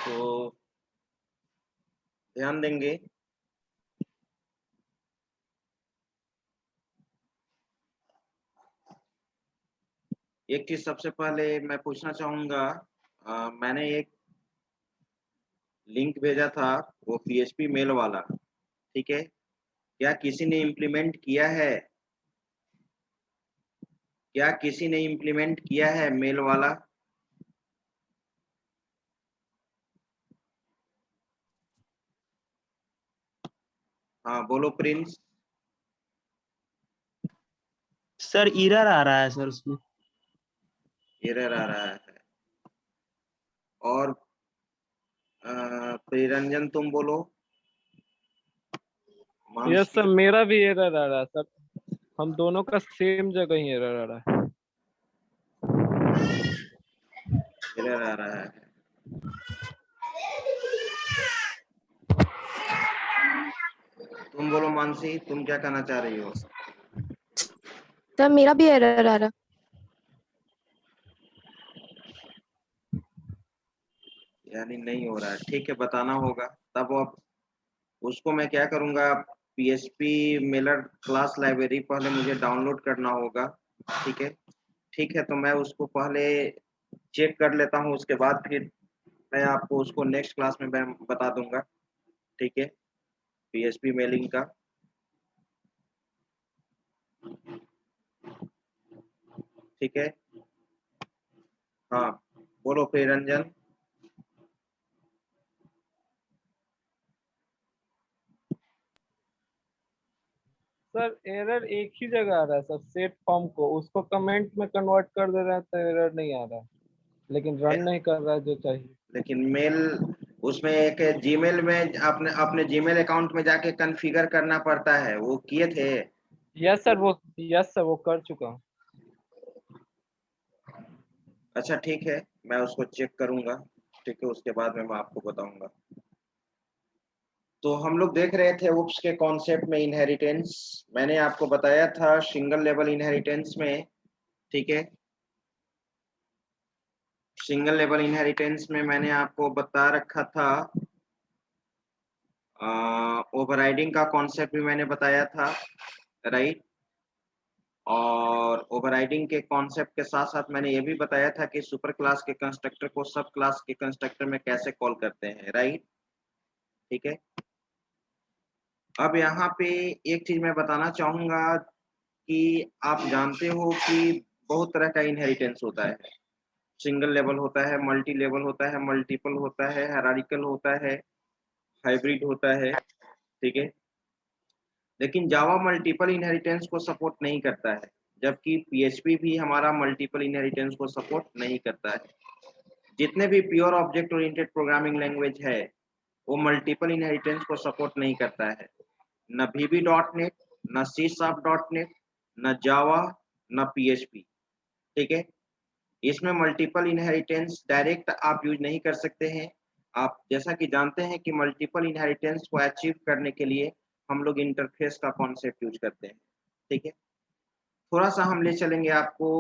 तो ध्यान देंगे। एक चीज सबसे पहले मैं पूछना चाहूंगा, मैंने एक लिंक भेजा था, वो पीएचपी मेल वाला, ठीक है, क्या किसी ने इम्प्लीमेंट किया है? क्या किसी ने इम्प्लीमेंट किया है मेल वाला? हाँ बोलो प्रिंस। सर एरर आ रहा है सर उसमें। एरर आ रहा है। और प्रिरंजन तुम बोलो। Yes sir, Mansi. मेरा भी एरर आ रहा है सर, हम दोनों का सेम जगह ही एरर आ रहा है। एरर आ रहा है। तुम बोलो मानसी, तुम क्या कहना चाह रही हो? सर मेरा भी एरर आ रहा। यानी नहीं हो रहा है, ठीक है, बताना होगा तब। अब उसको मैं क्या करूंगा, पीएचपी मेलर क्लास लाइब्रेरी पहले मुझे डाउनलोड करना होगा, ठीक है। ठीक है, तो मैं उसको पहले चेक कर लेता हूँ, उसके बाद फिर मैं आपको उसको नेक्स्ट क्लास में मैं बता दूंगा, ठीक है, पीएचपी मेलिंग का। ठीक है, हाँ बोलो प्रिरंजन। सर एरर एक ही जगह आ रहा है सर, सेट फॉर्म को उसको कमेंट में कन्वर्ट कर दे रहा है तो एरर नहीं आ रहा है, लेकिन रन नहीं कर रहा है जो चाहिए। लेकिन मेल उसमें एक जीमेल में अपने अपने जीमेल अकाउंट में जाके कॉन्फ़िगर करना पड़ता है, वो किए थे? यस सर, वो कर चुका हूँ। अच्छा ठीक है, मैं उसको चेक करूंगा, ठीक है, उसके बाद में मैं आपको बताऊंगा। तो हम लोग देख रहे थे UPS के कॉन्सेप्ट में इनहेरिटेंस। मैंने आपको बताया था सिंगल लेवल इनहेरिटेंस में, ठीक है, सिंगल लेवल इनहेरिटेंस में मैंने आपको बता रखा था, ओवरराइडिंग का कॉन्सेप्ट भी मैंने बताया था, राइट। और ओवरराइडिंग के कॉन्सेप्ट के साथ साथ मैंने ये भी बताया था कि सुपर क्लास के कंस्ट्रक्टर को सब क्लास के कंस्ट्रक्टर में कैसे कॉल करते हैं, राइट, ठीक है। अब यहाँ पे एक चीज मैं बताना चाहूंगा कि आप जानते हो कि बहुत तरह का इनहेरिटेंस होता है। सिंगल लेवल होता है, मल्टी लेवल होता है, मल्टीपल होता है, हायरार्किकल होता है, हाइब्रिड होता है, ठीक है। लेकिन जावा मल्टीपल इनहेरिटेंस को सपोर्ट नहीं करता है, जबकि पीएचपी भी हमारा मल्टीपल इनहेरिटेंस को सपोर्ट नहीं करता है। जितने भी pure object oriented programming language है वो मल्टीपल इनहेरिटेंस को सपोर्ट नहीं करता है, न VB.NET, न C#.NET, न जावा, न PHP, ठीक है। इसमें मल्टीपल इनहेरिटेंस डायरेक्ट आप यूज नहीं कर सकते हैं। आप जैसा कि जानते हैं कि मल्टीपल इनहेरिटेंस को अचीव करने के लिए हम लोग इंटरफेस का कॉन्सेप्ट यूज करते हैं, ठीक है। थोड़ा सा हम ले चलेंगे आपको,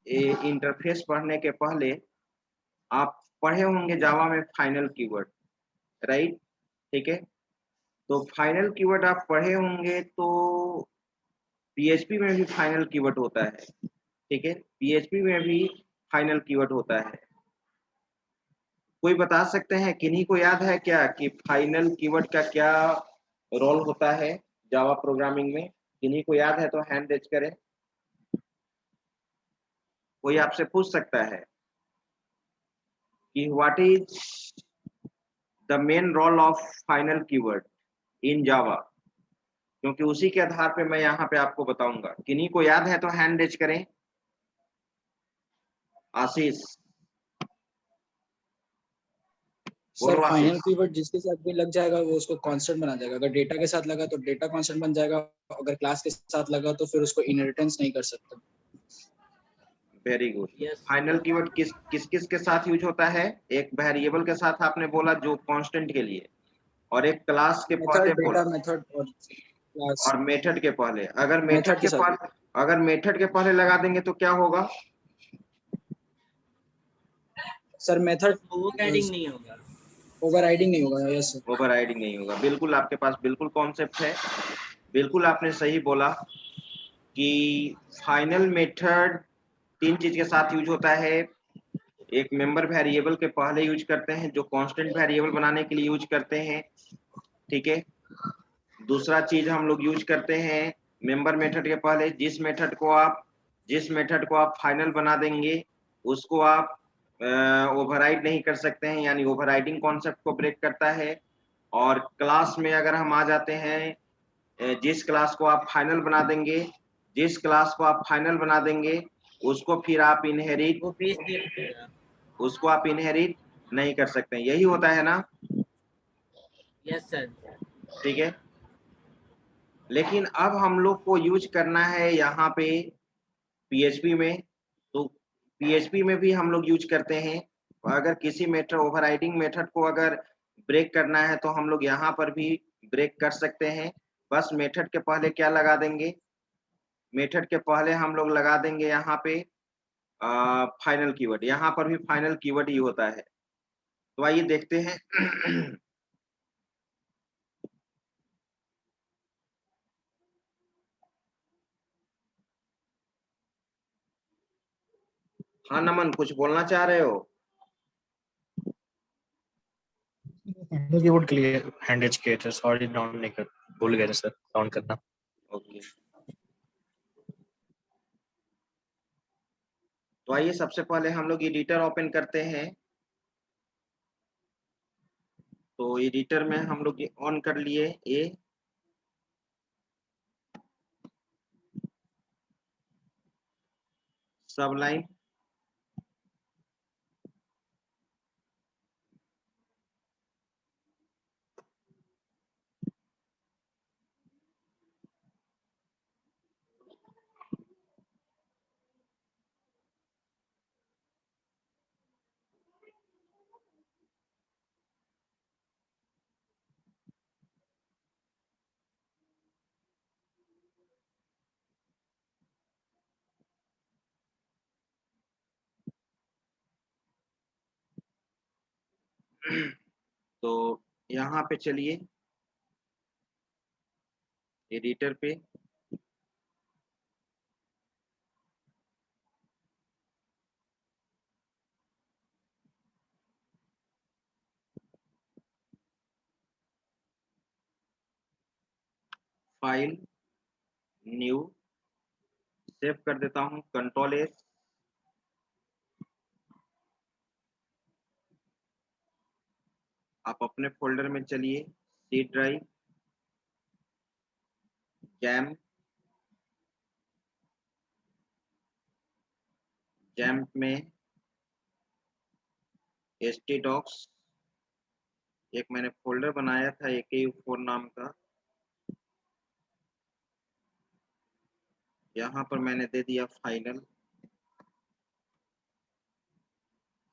इंटरफेस पढ़ने के पहले आप पढ़े होंगे जावा में फाइनल कीवर्ड, राइट, ठीक है। तो फाइनल कीवर्ड आप पढ़े होंगे, तो पीएचपी में भी फाइनल कीवर्ड होता है, ठीक है, पीएचपी में भी फाइनल कीवर्ड होता है। कोई बता सकते हैं, किन्हीं को याद है क्या कि फाइनल कीवर्ड का क्या रोल होता है जावा प्रोग्रामिंग में? किन्हीं को याद है तो हैंड रेज करें। कोई आपसे पूछ सकता है कि what is the main role of final keyword in Java, क्योंकि उसी के आधार पे मैं यहाँ पे आपको बताऊंगा। किन्हीं को याद है तो हैंड रेज करें। आशीष सर बोलो। फाइनल आशीष, कीवर्ड जिसके साथ भी लग जाएगा वो उसको कांस्टेंट बना देगा। अगर डेटा के साथ लगा तो डेटा कांस्टेंट बन जाएगा, अगर क्लास के साथ लगा तो फिर उसको इनहेरिटेंस नहीं कर सकता। Very good. फाइनल कीवर्ड किस किस किस के साथ यूज होता है? एक वेरिएबल के साथ आपने बोला जो कांस्टेंट के लिए, और एक क्लास के पहले मेथड, बोला, डेटा मेथड और क्लास। और मेथड के पहले। अगर मेथड के साथ मेथड के पहले लगा देंगे तो क्या होगा? सर मेथड ओवरराइडिंग नहीं होगा। ओवरराइडिंग नहीं होगा। Yes sir. ओवरराइडिंग नहीं होगा, बिल्कुल आपके पास बिल्कुल कॉन्सेप्ट है, बिल्कुल आपने सही बोला कि फाइनल मेथड 3 चीज के साथ यूज होता है। एक मेंबर वेरिएबल के पहले यूज करते हैं जो कांस्टेंट वेरिएबल बनाने के लिए यूज करते हैं, ठीक है। दूसरा चीज हम लोग यूज करते हैं मेंबर मेथड के पहले जिस मेथड को आप फाइनल बना देंगे उसको आप ओवरराइड नहीं कर सकते हैं, यानी ओवरराइडिंग कॉन्सेप्ट को ब्रेक करता है। और क्लास में अगर हम आ जाते हैं, जिस क्लास को आप फाइनल बना देंगे उसको फिर आप इनहेरिट नहीं कर सकते हैं। यही होता है ना? Yes sir. ठीक है, लेकिन अब हम लोग को यूज करना है यहाँ पे पीएचपी में, तो पीएचपी में भी हम लोग यूज करते हैं। अगर किसी मेथड ओवरराइडिंग मेथड को अगर ब्रेक करना है तो हम लोग यहाँ पर भी ब्रेक कर सकते हैं। बस मेथड के पहले क्या लगा देंगे, मेथड के पहले हम लोग लगा देंगे यहाँ पे फाइनल कीवर्ड। यहाँ पर भी फाइनल कीवर्ड ही होता है। तो आइए देखते हैं। हाँ नमन, कुछ बोलना चाह रहे हो? फाइनल कीवर्ड के लिए हैंड एज किए थे, सॉरी डाउन नहीं कर भूल गए थे सर डाउन करना। ओके, तो आइए सबसे पहले हम लोग एडिटर ओपन करते हैं। तो एडिटर में हम लोग ऑन कर लिए ए, सबलाइन, तो यहाँ पे चलिए एडिटर पे, फाइल, न्यू, सेव कर देता हूँ, कंट्रोल एस। आप अपने फोल्डर में चलिए, सी ड्राइव, जैम में htdocs, एक मैंने फोल्डर बनाया था AKU4 नाम का, यहाँ पर मैंने दे दिया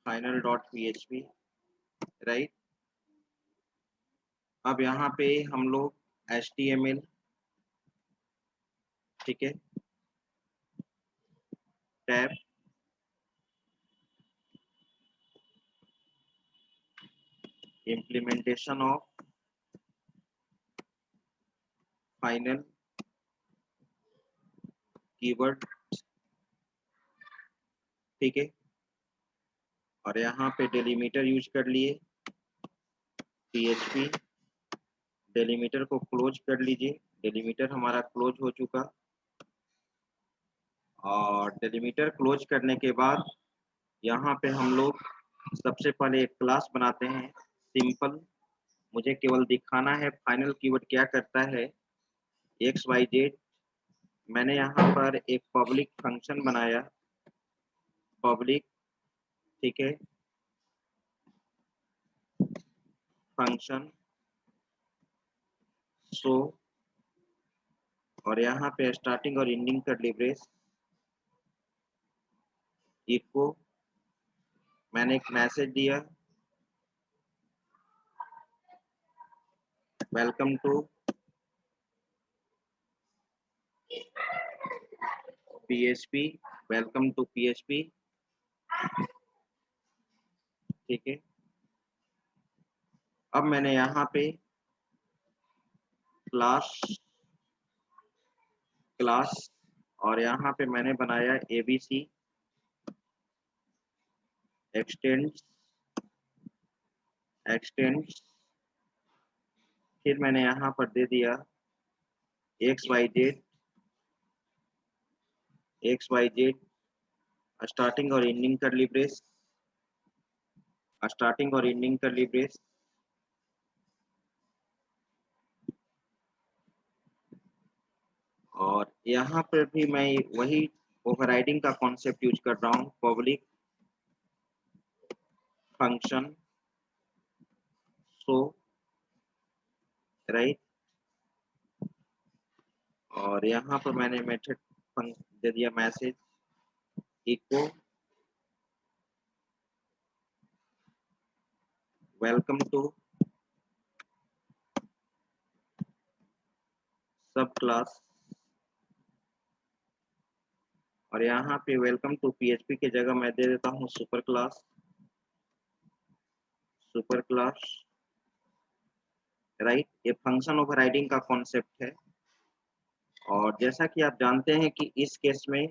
final.php, राइट। अब यहाँ पे हम लोग HTML, ठीक है, tab, implementation of final keyword, ठीक है। और यहाँ पे डेलीमीटर यूज कर लिए, PHP डेलीमीटर को क्लोज कर लीजिए। डेलीमीटर हमारा क्लोज हो चुका। और डेलीमीटर क्लोज करने के बाद यहाँ पे हम लोग सबसे पहले एक क्लास बनाते हैं, सिंपल। मुझे केवल दिखाना है फाइनल कीवर्ड क्या करता है, XYZ। मैंने यहाँ पर एक पब्लिक फंक्शन बनाया, पब्लिक, ठीक है, फंक्शन शो, और यहाँ पे स्टार्टिंग और एंडिंग कर ली ब्रेस, इको। मैंने एक मैसेज दिया, welcome to PHP, welcome to PHP, ठीक है। अब मैंने यहाँ पे क्लास और यहाँ पे मैंने बनाया ABC एक्सटेंड्स, फिर मैंने यहाँ पर दे दिया XYZ स्टार्टिंग और एंडिंग करली ब्रेस, और यहाँ पर भी मैं वही ओवरराइडिंग का कॉन्सेप्ट यूज कर रहा हूँ, पब्लिक फंक्शन शो, राइट। और यहाँ पर मैंने मेथड दे दिया message eco welcome to sub class, और यहाँ पे वेलकम टू PHP की जगह मैं दे देता हूँ सुपर क्लास, राइट। ये फंक्शन ओवरराइडिंग का कॉन्सेप्ट है। और जैसा कि आप जानते हैं कि इस केस में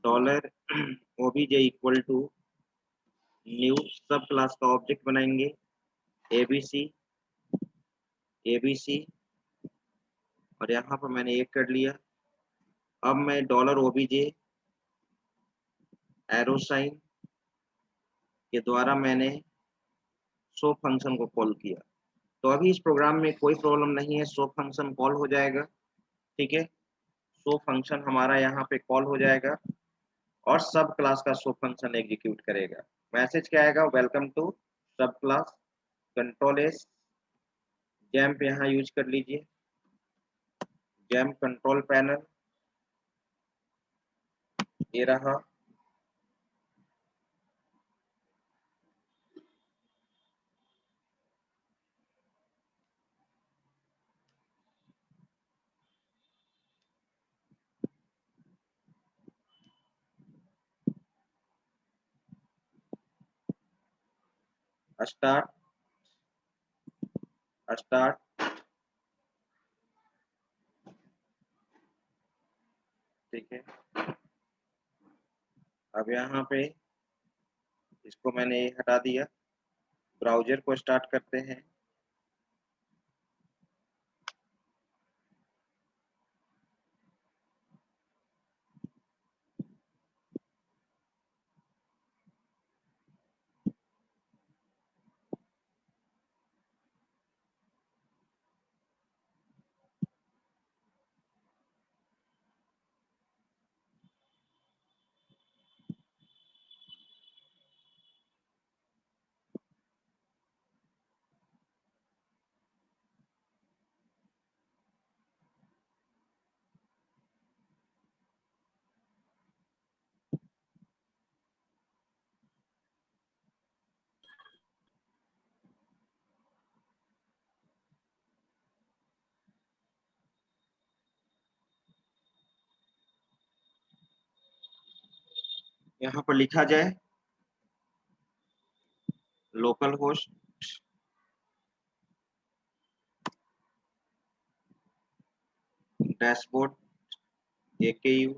$obj इक्वल टू न्यू सब क्लास का ऑब्जेक्ट बनाएंगे ABC, और यहाँ पर मैंने एक कर लिया। अब मैं $obj एरो साइन के द्वारा मैंने शो फंक्शन को कॉल किया। तो अभी इस प्रोग्राम में कोई प्रॉब्लम नहीं है, शो फंक्शन कॉल हो जाएगा, ठीक है। शो फंक्शन हमारा यहाँ पे कॉल हो जाएगा और सब क्लास का शो फंक्शन एग्जीक्यूट करेगा। मैसेज क्या आएगा, welcome to sub class, control S, XAMPP यहाँ यूज कर लीजिए, जैम्प कंट्रोल पैनल, ये रहा। स्टार्ट, ठीक है। अब यहाँ पे इसको मैंने हटा दिया, ब्राउजर को स्टार्ट करते हैं। यहाँ पर लिखा जाए local host dashboard AKU,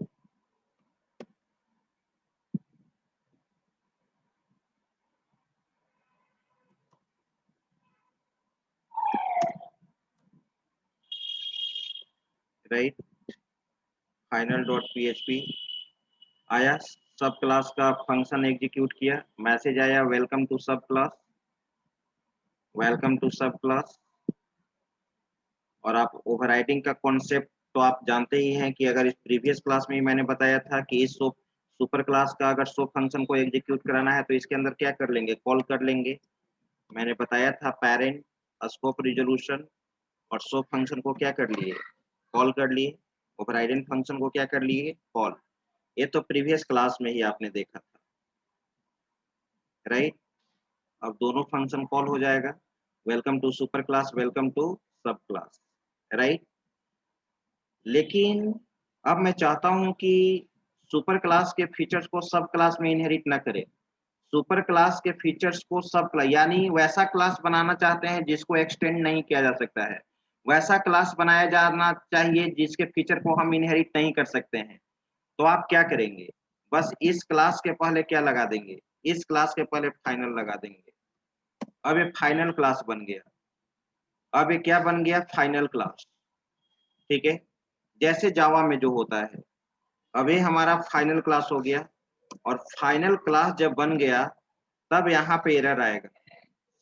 right, final dot PHP आया, सब क्लास का फंक्शन एग्जीक्यूट किया, मैसेज आया वेलकम टू सब क्लास, और आप ओवरराइडिंग का कॉन्सेप्ट तो आप जानते ही हैं कि अगर इस प्रीवियस क्लास में मैंने बताया था कि इस सुपर क्लास का अगर शो फंक्शन को एग्जीक्यूट कराना है तो इसके अंदर क्या कर लेंगे, कॉल कर लेंगे। मैंने बताया था पेरेंट, स्कोप, रिजोल्यूशन, और शो फंक्शन को क्या कर लिए, कॉल कर लिए, ओवरराइडिंग फंक्शन को क्या कर लिए, कॉल। ये तो प्रीवियस क्लास में ही आपने देखा था, राइट। अब दोनों फंक्शन कॉल हो जाएगा, welcome to super class, welcome to sub class, right. लेकिन अब मैं चाहता हूं कि सुपर क्लास के फीचर्स को सब क्लास में इनहेरिट ना करे, सुपर क्लास के फीचर्स को सब क्लास, यानी वैसा क्लास बनाना चाहते हैं जिसको एक्सटेंड नहीं किया जा सकता है, वैसा क्लास बनाया जाना चाहिए जिसके फीचर को हम इनहेरिट नहीं कर सकते हैं। तो आप क्या करेंगे, बस इस क्लास के पहले क्या लगा देंगे, इस क्लास के पहले फाइनल लगा देंगे। अब ये फाइनल क्लास बन गया, अब ये क्या बन गया, फाइनल क्लास। ठीक है, जैसे जावा में जो होता है, अब ये हमारा फाइनल क्लास हो गया। और फाइनल क्लास जब बन गया तब यहाँ पे एरर आएगा,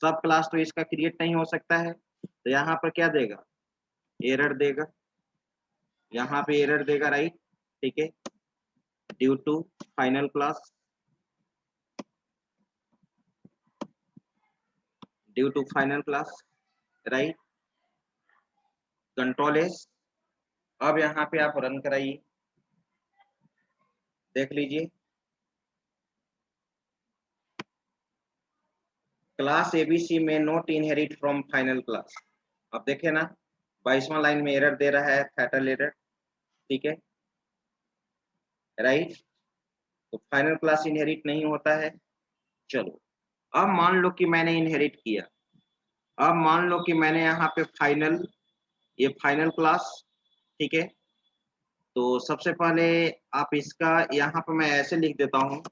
सब क्लास तो इसका क्रिएट नहीं हो सकता है, तो यहाँ पर क्या देगा, एरर देगा, यहाँ पे एरर देगा, राइट। ठीक है, due to final class, due to final class, right. Control S, अब यहाँ पे आप रन कराइए, देख लीजिए क्लास एबीसी में not inherit from final class. अब देखे ना 22वां लाइन में एरर दे रहा है, फैटल एरर। ठीक है, राइट। तो फाइनल क्लास इनहेरिट नहीं होता है। चलो अब मान लो कि मैंने इनहेरिट किया, अब मान लो कि मैंने यहाँ पे फाइनल, ये फाइनल क्लास, ठीक है। तो सबसे पहले आप इसका यहाँ पे मैं ऐसे लिख देता हूँ,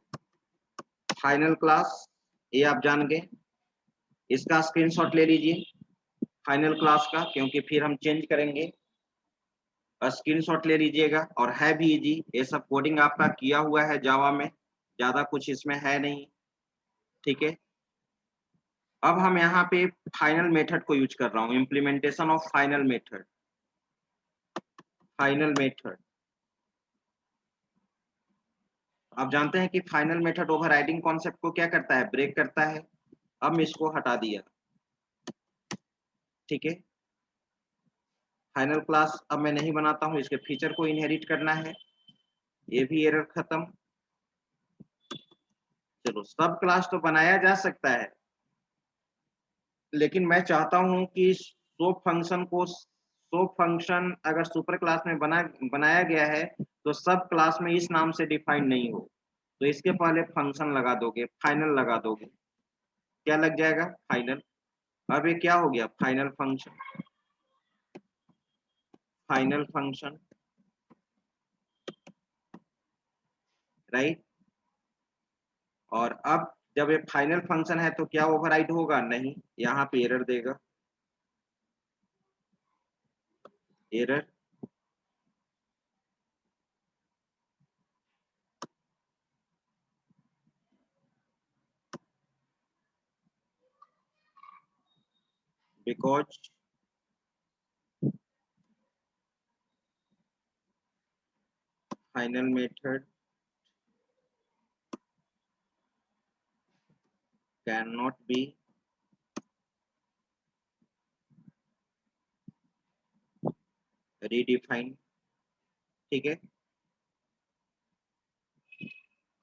फाइनल क्लास, ये आप जान गए, इसका स्क्रीनशॉट ले लीजिए फाइनल क्लास का, क्योंकि फिर हम चेंज करेंगे। स्क्रीनशॉट ले लीजिएगा, और है भी इजी, ये सब कोडिंग आपका किया हुआ है जावा में, ज्यादा कुछ इसमें है नहीं। ठीक है, अब हम यहाँ पे फाइनल मेथड को यूज कर रहा हूँ, implementation of final method, final method. आप जानते हैं कि फाइनल मेथड ओवरराइडिंग कॉन्सेप्ट को क्या करता है, ब्रेक करता है। अब मैं इसको हटा दिया, ठीक है। फाइनल क्लास अब मैं नहीं बनाता हूँ, इसके फीचर को इनहेरिट करना है, ये भी एरर खत्म। चलो सब क्लास तो बनाया जा सकता है, लेकिन मैं चाहता हूं कि सोप फंक्शन को, सोप फंक्शन अगर सुपर क्लास में बनाया गया है तो सब क्लास में इस नाम से डिफाइन नहीं हो, तो इसके पहले फंक्शन लगा दोगे, फाइनल लगा दोगे, क्या लग जाएगा, फाइनल। अब ये क्या हो गया, final function, final function, right. और अब जब ये फाइनल फंक्शन है तो क्या ओवरराइड होगा, नहीं, यहाँ पे एरर देगा, error. because final method cannot be redefined। ठीक है,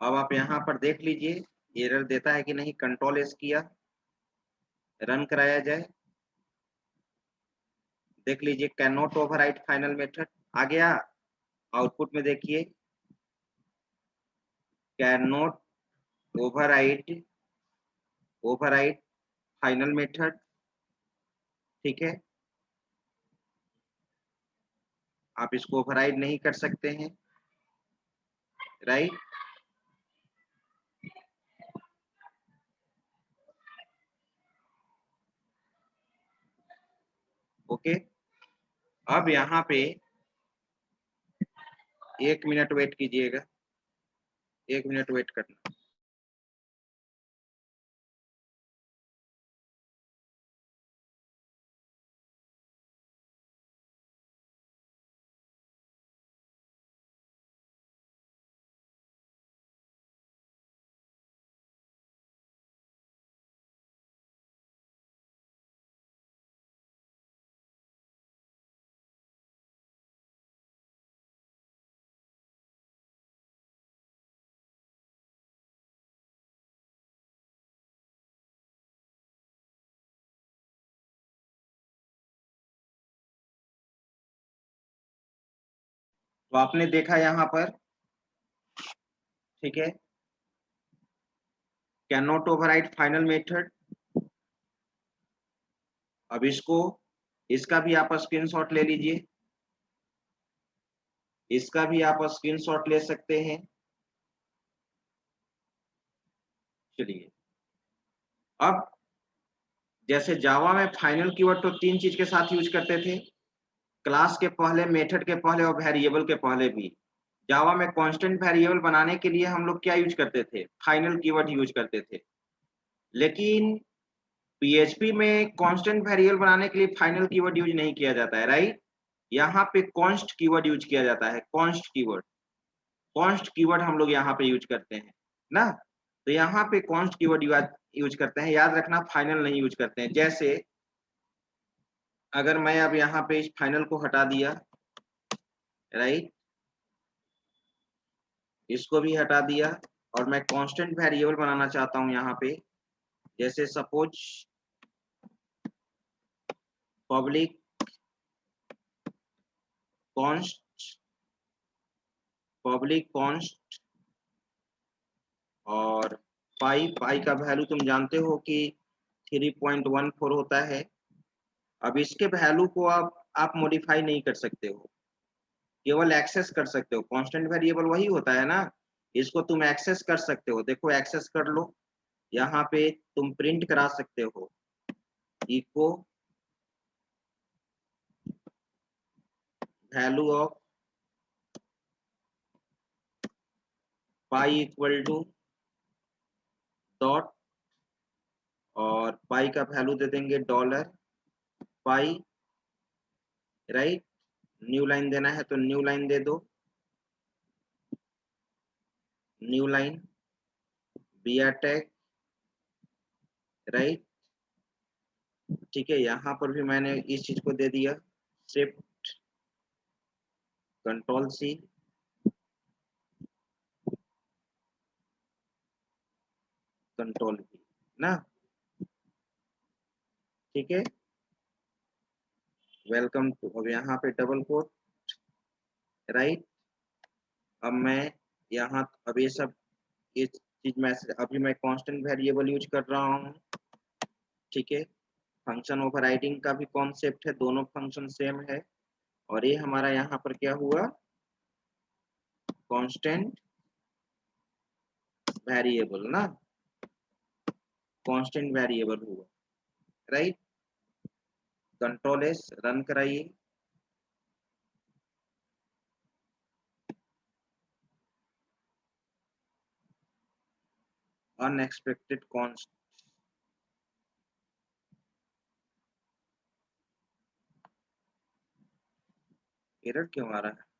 अब आप यहाँ पर देख लीजिए एरर देता है कि नहीं, कंट्रोल एस किया, रन कराया जाए, देख लीजिए can not override final method आ गया। आउटपुट में देखिए can not override, override final method. ठीक है, आप इसको ओवरराइड नहीं कर सकते हैं, राइट। ओके, अब यहाँ पे 1 मिनट वेट कीजिएगा, 1 मिनट वेट करना। तो आपने देखा यहाँ पर, ठीक है, can not override final method. अब इसका भी आप स्क्रीनशॉट ले लीजिए, इसका भी आप स्क्रीनशॉट ले सकते हैं। चलिए, अब जैसे जावा में फाइनल कीवर्ड तो 3 चीज के साथ यूज करते थे, क्लास के पहले, मेथड के पहले और वेरिएबल के पहले भी। जावा में कांस्टेंट वेरिएबल बनाने के लिए हम लोग क्या यूज करते थे? फाइनल कीवर्ड यूज करते थे। लेकिन पीएचपी में कांस्टेंट वेरिएबल बनाने के लिए फाइनल कीवर्ड यूज नहीं किया जाता है, राइट? यहाँ पे कॉन्स्ट कीवर्ड यूज किया जाता है, कॉन्स्ट कीवर्ड हम लोग यहाँ पे यूज करते हैं ना। तो यहाँ पे कॉन्स्ट कीवर्ड यूज करते हैं, याद रखना, फाइनल नहीं यूज करते हैं। जैसे अगर मैं अब यहाँ पे इस फाइनल को हटा दिया, राइट, इसको भी हटा दिया, और मैं कांस्टेंट वेरिएबल बनाना चाहता हूँ यहाँ पे, जैसे सपोज पब्लिक कॉन्स्ट और पाई का वैल्यू तुम जानते हो कि 3.14 होता है। अब इसके वैल्यू को आप मॉडिफाई नहीं कर सकते हो, केवल एक्सेस कर सकते हो। कांस्टेंट वेरिएबल वही होता है ना, इसको तुम एक्सेस कर सकते हो। देखो, एक्सेस कर लो, यहाँ पे तुम प्रिंट करा सकते हो, echo value of pi equal to dot, और पाई का वैल्यू दे देंगे $पाई, राइट। न्यू लाइन देना है तो न्यू लाइन दे दो, new line br tag, right. ठीक है, यहाँ पर भी मैंने इस चीज को दे दिया, shift control C, control V ना। ठीक है, वेलकम टू, अब यहाँ पे डबल कोट, राइट। अब मैं यहाँ, अब ये सब इस चीज में अभी मैं कांस्टेंट वेरिएबल यूज कर रहा हूँ। ठीक है, फंक्शन ओवरराइडिंग का भी कॉन्सेप्ट है, दोनों फंक्शन सेम है। और ये हमारा यहाँ पर क्या हुआ? कांस्टेंट वेरिएबल ना, कांस्टेंट वेरिएबल हुआ, राइट। कंट्रोल एस रन कराइए। अनएक्सपेक्टेड कॉन्स्ट, एरर क्यों आ रहा है?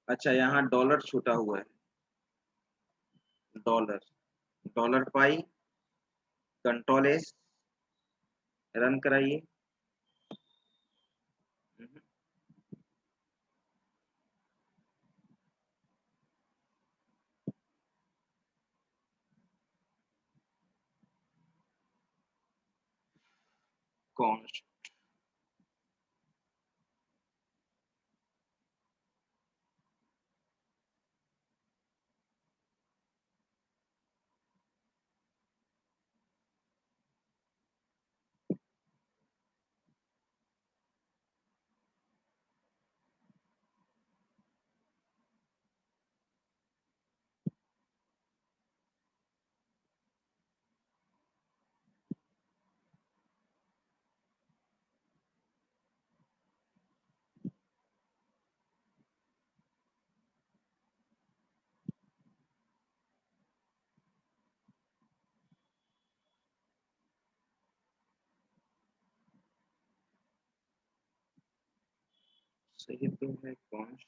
अच्छा, यहाँ डॉलर छूटा हुआ है, $पाई, कंट्रोल एस रन कराइए। कॉन्स्ट, सही तो है कॉन्स्ट।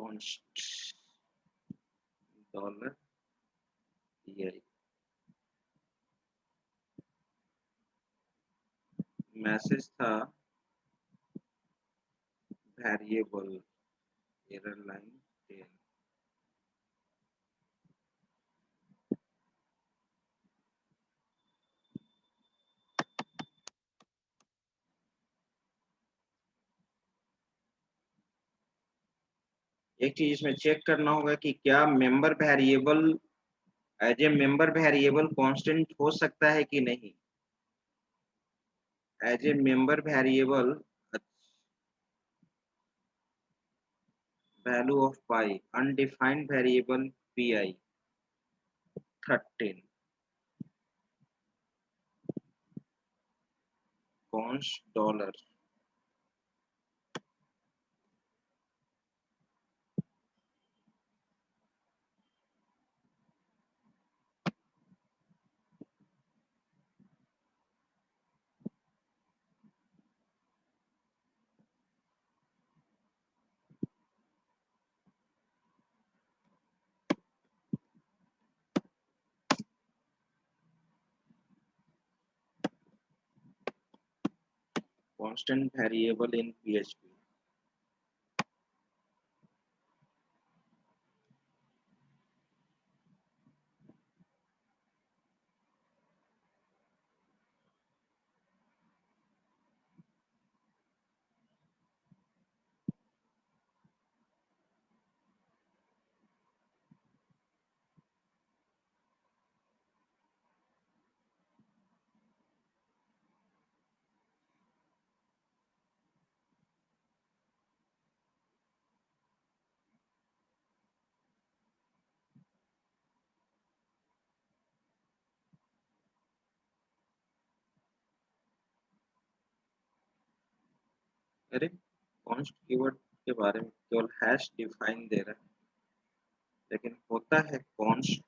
const $, मैसेज था वेरिएबल एरर लाइन 10। एक चीज इसमें चेक करना होगा कि क्या member variable as a member variable constant हो सकता है कि नहीं। As a member variable value of pi undefined variable P 13 const $, constant variable in PHP। अरे कॉन्स्ट कीवर्ड के बारे में केवल हैश डिफाइन दे रहा है, लेकिन होता है कॉन्स्ट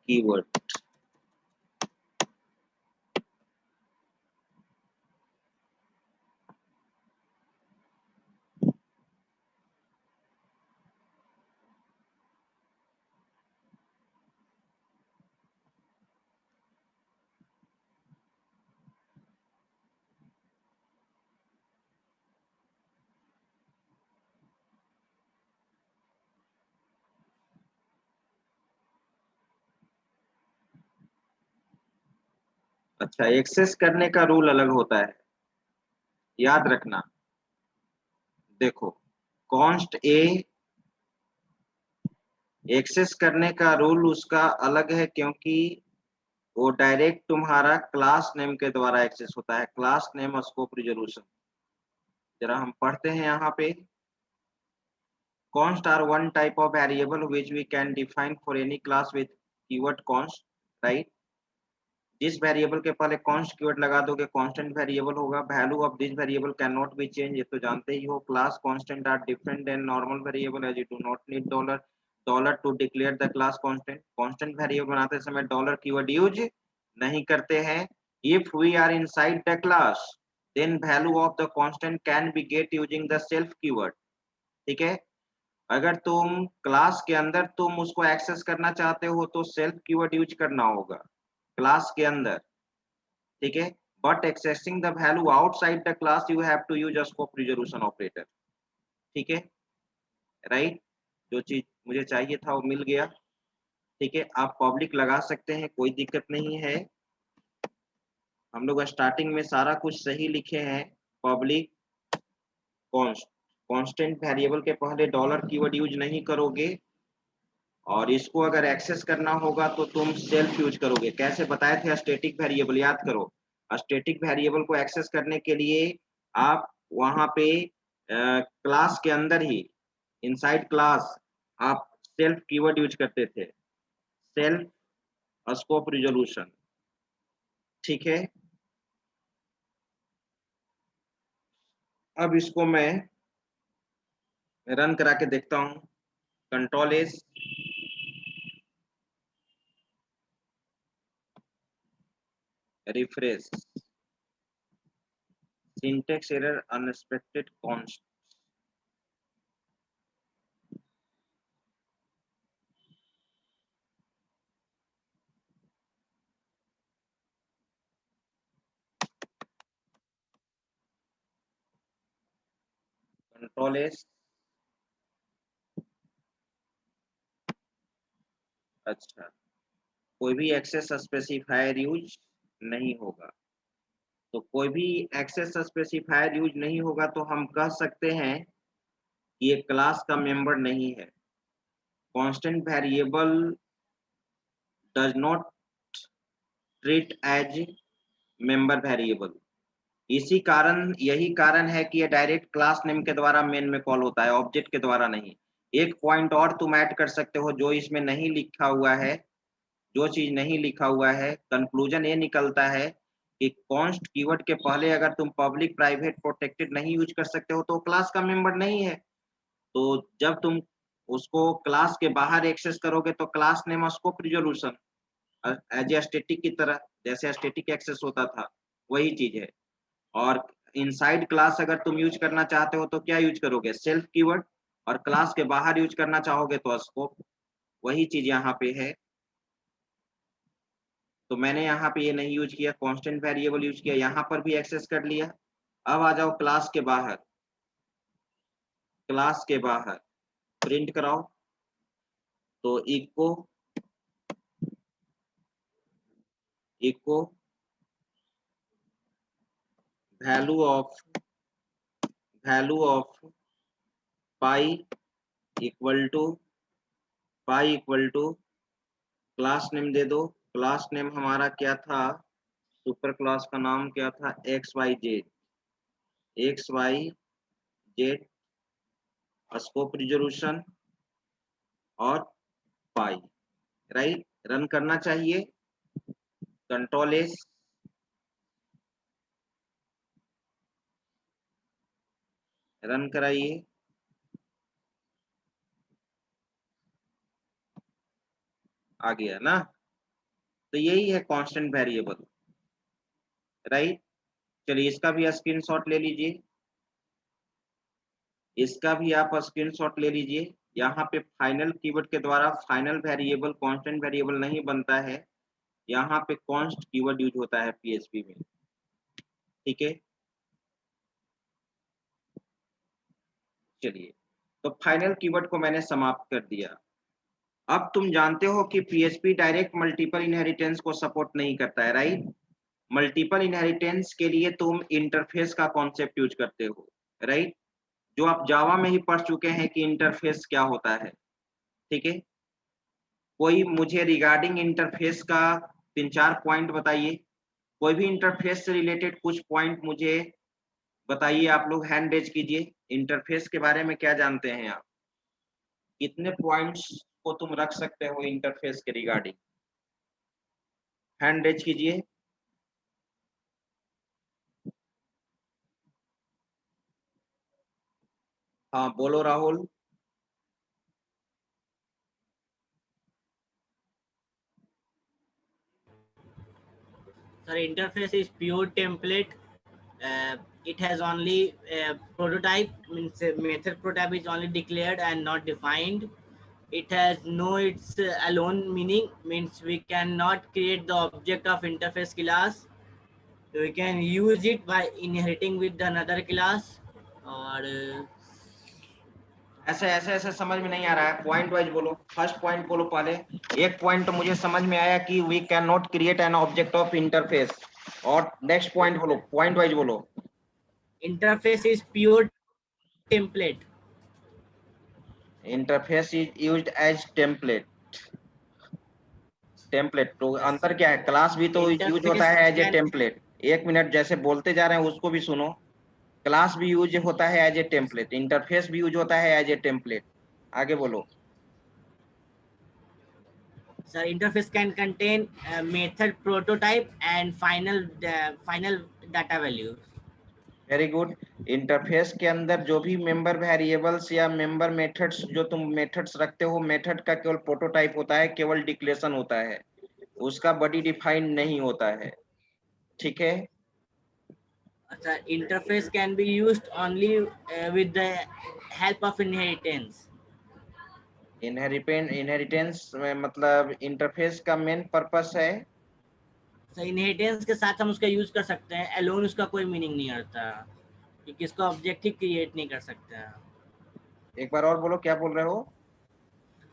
कीवर्ड। अच्छा, एक्सेस करने का रूल अलग होता है, याद रखना। देखो कॉन्स्ट ए एक्सेस करने का रूल उसका अलग है, क्योंकि वो डायरेक्ट तुम्हारा क्लास नेम के द्वारा एक्सेस होता है। क्लास नेम स्कोप रिजोल्यूशन जरा हम पढ़ते हैं यहाँ पे। const are one type of variable which we can define for any class with keyword const, right? जिस वेरिएबल के पहले const कीवर्ड लगा दोगे कांस्टेंट वेरिएबल होगा। Value of this variable can not be change, ये तो जानते ही हो। Class constant are different than normal variable as you do not need dollar to declare the class constant. Constant variable बनाते समय डॉलर कीवर्ड यूज नहीं करते हैं। If we are inside the class then value of the constant can be get using the self keyword. ठीक है, अगर तुम class के अंदर तुम उसको एक्सेस करना चाहते हो तो सेल्फ कीवर्ड यूज करना होगा क्लास के अंदर। ठीक है, but accessing the value outside the class you have to use scope resolution operator. ठीक है, राइट। जो चीज मुझे चाहिए था वो मिल गया। ठीक है, आप पब्लिक लगा सकते हैं, कोई दिक्कत नहीं है। हम लोग स्टार्टिंग में सारा कुछ सही लिखे हैं। पब्लिक कांस्टेंट वेरिएबल के पहले डॉलर कीवर्ड यूज नहीं करोगे, और इसको अगर एक्सेस करना होगा तो तुम सेल्फ यूज करोगे। कैसे बताए थे स्टैटिक वेरिएबल, याद करो। स्टैटिक वेरिएबल को एक्सेस करने के लिए आप वहां पे क्लास के अंदर ही इनसाइड क्लास आप सेल्फ कीवर्ड यूज करते थे, सेल्फ स्कोप रिजोल्यूशन। ठीक है, अब इसको मैं रन करा के देखता हूं। Control S, refresh, syntax error, unexpected const. Control S. अच्छा, कोई भी एक्सेस स्पेसिफायर यूज नहीं होगा। तो कोई भी एक्सेस स्पेसिफायर यूज नहीं होगा तो हम कह सकते हैं कि ये क्लास का मेंबर नहीं है। Constant variable does not treat as member variable. इसी कारण, यही कारण है कि ये डायरेक्ट क्लास नेम के द्वारा मेन में कॉल होता है, ऑब्जेक्ट के द्वारा नहीं। एक पॉइंट और तुम ऐड कर सकते हो जो इसमें नहीं लिखा हुआ है, जो चीज नहीं लिखा हुआ है, कंक्लूजन ये निकलता है कि कॉन्स्ट कीवर्ड के पहले अगर तुम पब्लिक, प्राइवेट, प्रोटेक्टेड नहीं यूज कर सकते हो तो क्लास का मेंबर नहीं है। तो जब तुम उसको क्लास के बाहर एक्सेस करोगे तो class name scope resolution as a static की तरह, जैसे स्टैटिक एक्सेस होता था वही चीज है। और इनसाइड क्लास अगर तुम यूज करना चाहते हो तो क्या यूज करोगे? Self keyword. और क्लास के बाहर यूज करना चाहोगे तो स्कोप। वही चीज यहाँ पे है। तो मैंने यहाँ पे ये नहीं यूज किया, कांस्टेंट वेरिएबल यूज किया, यहाँ पर भी एक्सेस कर लिया। अब आ जाओ क्लास के बाहर। क्लास के बाहर प्रिंट कराओ तो echo value of pi equal to class name दे दो। क्लास नेम हमारा क्या था? सुपर क्लास का नाम क्या था? X Y Z, scope resolution और पाई। राइट, रन करना चाहिए। Control S. रन कराइए। आ गया ना? तो यही है कांस्टेंट वेरिएबल। राइट, चलिए इसका भी स्क्रीनशॉट ले लीजिए। इसका भी आप स्क्रीनशॉट ले लीजिए। यहाँ पे फाइनल कीवर्ड के द्वारा फाइनल वेरिएबल कांस्टेंट वेरिएबल नहीं बनता है, यहाँ पे कॉन्स्ट कीवर्ड यूज होता है पीएचपी में। ठीक है, चलिए तो फाइनल कीवर्ड को मैंने समाप्त कर दिया। अब तुम जानते हो कि पीएचपी डायरेक्ट मल्टीपल इनहेरिटेंस को सपोर्ट नहीं करता है। राइट, मल्टीपल इनहेरिटेंस के लिए तुम इंटरफेस का कॉन्सेप्ट यूज करते हो। राइट, जो आप जावा में ही पढ़ चुके हैं कि इंटरफेस क्या होता है। ठीक है, कोई मुझे रिगार्डिंग इंटरफेस का 3-4 पॉइंट बताइए। कोई भी इंटरफेस से रिलेटेड कुछ पॉइंट मुझे बताइए। आप लोग हैंड रेज कीजिए। इंटरफेस के बारे में क्या जानते हैं आप? कितने पॉइंट्स को तुम रख सकते हो इंटरफेस के रिगार्डिंग? हैंड रेज कीजिए। हाँ बोलो Rahul. Sir, interface is pure template. It has only prototype, means method prototype is only declared and not defined. It has no its alone meaning, means we cannot create the object of interface class. We can use it by inheriting with another class. और ऐसे समझ में नहीं आ रहा है, point wise बोलो। First point बोलो पहले। एक पॉइंट तो मुझे समझ में आया कि we can not create an object of interface. और नेक्स्ट पॉइंट बोलो, पॉइंट वाइज बोलो। interface is pure template. Interface is used as template. तो अंतर क्या है? क्लास भी तो यूज होता है एज ए टेम्पलेट। एक मिनट, जैसे बोलते जा रहे हैं उसको भी सुनो। क्लास भी यूज होता है एज ए टेम्पलेट, इंटरफेस भी यूज होता है एज ए टेम्पलेट। आगे बोलो। So interface can contain method prototype and final data values. Very good. Interface के अंदर जो भी मेंबर वेरिएबल्स या मेंबर मेथड्स जो तुम मेथड्स रखते हो, मेथड का केवल प्रोटोटाइप होता है, केवल डिक्लेरेशन होता है, उसका बॉडी डिफाइंड नहीं होता है। ठीक है, अच्छा, interface can be used only with the help of inheritance. Inheritance में मतलब इंटरफेस का मेन पर्पस है तो इनहेरिटेंस के साथ हम उसका यूज कर सकते हैं, अलोन उसका कोई मीनिंग नहीं करता, क्योंकि इसका ऑब्जेक्ट ही क्रिएट नहीं कर सकता। एक बार और बोलो, क्या बोल रहे हो?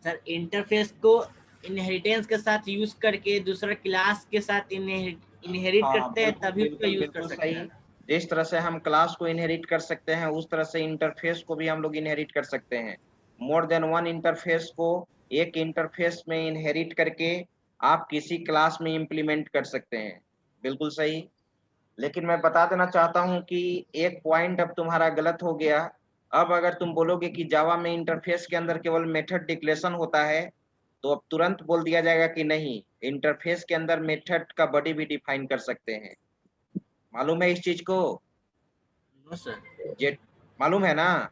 सर इंटरफेस को इनहेरिटेंस के साथ यूज करके दूसरा क्लास के साथ इनहेरिट हाँ, करते हैं, बिल्कुल तभी उसका यूज कर बिल्कुल सकते सही। हैं। जिस तरह से हम क्लास को इनहेरिट कर सकते हैं उस तरह से इंटरफेस को भी हम लोग इनहेरिट कर सकते हैं। मोर देन वन इंटरफेस को एक इंटरफेस में इनहेरिट करके आप किसी क्लास में इंप्लीमेंट कर सकते हैं, बिल्कुल सही। लेकिन मैं बता देना चाहता हूं कि एक पॉइंट अब तुम्हारा गलत हो गया। अब अगर तुम बोलोगे कि जावा में इंटरफेस के अंदर केवल मेथड डिक्लेरेशन होता है, तो अब तुरंत बोल दिया जाएगा कि नहीं, इंटरफेस के अंदर मेथड का बॉडी भी डिफाइन कर सकते हैं। मालूम है इस चीज को? नो सर, जे मालूम है ना?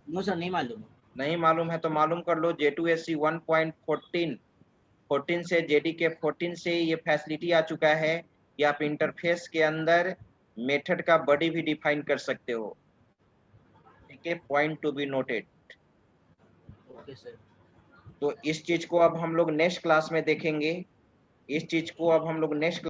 नो सर, नहीं मालूम। नहीं मालूम है तो मालूम कर लो। J2SE 1.14 से JDK 14 से ये फैसिलिटी आ चुका है कि आप इंटरफेस के अंदर मेथड का बॉडी भी डिफाइन कर सकते हो। ठीक है, point to be noted. Okay sir. तो इस चीज को अब हम लोग नेक्स्ट क्लास में देखेंगे। इस चीज को अब हम लोग नेक्स्ट